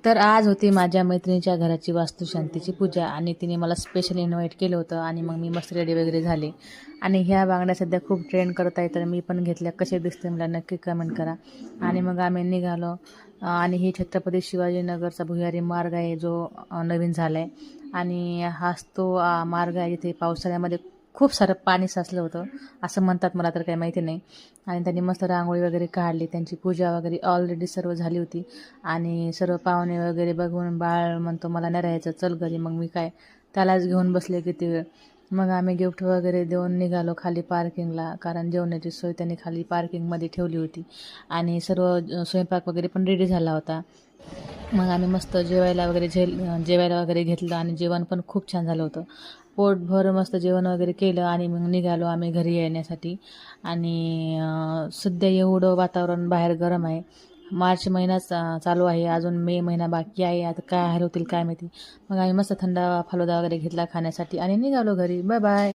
तर आज होती माझ्या मैत्रिणीच्या घराची वास्तुशांतीची पूजा आणि तिने मला स्पेशल इन्व्हाइट केलं होतं आणि मग मी मस्त रेडी वगैरे झाले. आणि ह्या बांगड्या सध्या खूप ट्रेंड करत आहे, तर मी पण घेतल्या. कसे दिसते मला नक्की कमेंट करा. आणि मग आम्ही निघालो. आणि ही छत्रपती शिवाजीनगरचा भुयारी मार्ग आहे, जो नवीन झाला आहे. आणि हाच तो मार्ग आहे जिथे पावसाळ्यामध्ये खूप सारं पाणी साचलं होतं असं म्हणतात, मला तर काही माहिती नाही. आणि त्यांनी मस्त रांगोळी वगैरे काढली, त्यांची पूजा वगैरे ऑलरेडी सर्व झाली होती. आणि सर्व पाहुणे वगैरे बघून बाळ म्हणतो मला नाही राहायचं, चल घरी. मग मी काय त्यालाच घेऊन बसले किती वेळ. मग आम्ही गिफ्ट वगैरे देऊन निघालो खाली पार्किंगला, कारण जेवणाची सोय त्यांनी खाली पार्किंगमध्ये ठेवली होती. आणि सर्व स्वयंपाक वगैरे पण रेडी झाला होता. मग आम्ही मस्त जेवायला वगैरे घेतलं आणि जेवण पण खूप छान झालं होतं. पोटभर मस्त जेवण वगैरे केलं आणि मग निघालो आम्ही घरी येण्यासाठी. आणि सध्या एवढं वातावरण बाहेर गरम आहे. मार्च महिनाच चालू आहे, अजून मे महिना बाकी आहे. आता काय हाल होतील काय माहिती. मग आम्ही मस्त थंड फालुदा वगैरे घेतला खाण्यासाठी आणि निघालो घरी. Bye bye.